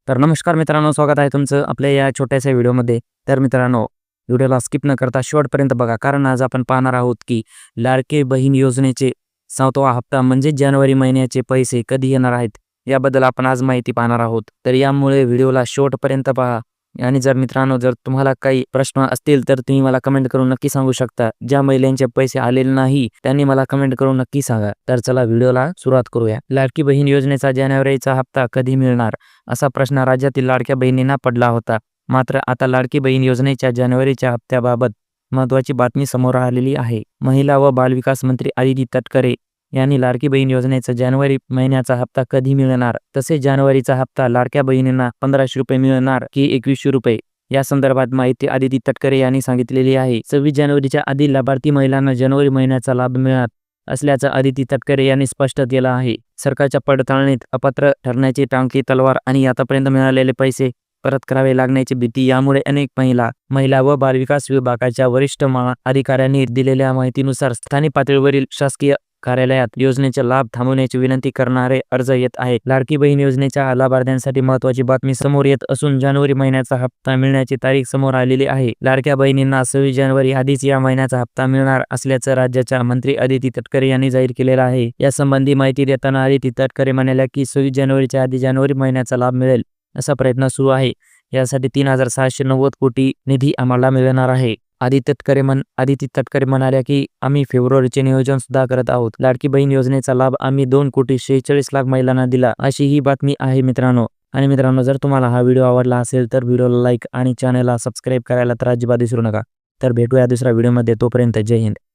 तर नमस्कार मित्रांनो, स्वागत आहे तुमचं आपल्या या छोट्याशा व्हिडिओमध्ये. तर मित्रांनो, व्हिडिओला स्किप न करता शेवटपर्यंत बघा, कारण आज आपण पाहणार आहोत की लाडके बहीण योजनेचे 7वा हप्ता म्हणजे जानेवारी महिन्याचे पैसे कधी येणार आहेत, याबद्दल आपण आज माहिती पाहणार आहोत. तर यामुळे व्हिडिओला शेवटपर्यंत पहा. आणि जर मित्रांनो, जर तुम्हाला काही प्रश्न असतील तर तुम्ही मला कमेंट करून नक्की सांगू शकता. ज्या महिलांचे पैसे आलेले नाही त्यांनी मला कमेंट करून नक्की सांगा. तर चला व्हिडिओला सुरुवात करूया. लाडकी बहीण योजनेचा जानेवारीचा हप्ता कधी मिळणार, असा प्रश्न राज्यातील लाडक्या बहिणींना पडला होता. मात्र आता लाडकी बहीण योजनेच्या जानेवारीच्या हप्त्याबाबत महत्त्वाची बातमी समोर आलेली आहे. महिला व बालविकास मंत्री आदिती तटकरे यांनी लाडकी बहीण योजनेचा जानेवारी महिन्याचा हप्ता कधी मिळणार, तसेच जानेवारीचा हप्ता लाडक्या बहिणींना 1500 रुपये मिळणार की 2100 रुपये, या संदर्भात माहिती आदिती तटकरे यांनी सांगितलेली आहे. 26 जानेवारीच्या आधी लाभार्थी महिलांना जानेवारी महिन्याचा लाभ मिळत असल्याचं आदिती तटकरे यांनी स्पष्ट केलं आहे. सरकारच्या पडताळणीत अपात्र ठरण्याची टांगती तलवार आणि आतापर्यंत मिळालेले पैसे परत करावे लागण्याची भीती यामुळे अनेक महिला व बालविकास विभागाच्या वरिष्ठ अधिकाऱ्यांनी दिलेल्या माहितीनुसार स्थानिक पातळीवरील शासकीय कार्यालयात योजनेचा लाभ थांबवण्याची विनंती करणारे अर्ज येत आहेत. लाडकी बहीण योजनेच्या लाभार्थ्यांसाठी महत्त्वाची बातमी समोर येत असून जानेवारी महिन्याचा हप्ता मिळण्याची तारीख समोर आलेली आहे. लाडक्या बहिणींना 26 जानेवारी आधीच या महिन्याचा हप्ता मिळणार असल्याचं राज्याच्या मंत्री आदिती तटकरे यांनी जाहीर केलेलं आहे. यासंबंधी माहिती देताना आदिती तटकरे म्हणाल्या की 26 जानेवारीच्या आधी जानेवारी महिन्याचा लाभ मिळेल असा प्रयत्न सुरू आहे. यासाठी 3690 कोटी निधी आम्हाला मिळणार आहे. आदिती तटकरे म्हणाल्या की आम्ही फेब्रुवारीचे नियोजन सुद्धा करत आहोत. लाडकी बहीण योजनेचा लाभ आम्ही 2,46,00,000 महिलांना दिला, अशी ही बातमी आहे मित्रांनो. आणि मित्रांनो, जर तुम्हाला हा व्हिडिओ आवडला असेल तर व्हिडिओला लाईक आणि चॅनलला सबस्क्राईब करायला तर अजिबात विसरू नका. तर भेटूया दुसऱ्या व्हिडिओमध्ये. तोपर्यंत जय हिंद.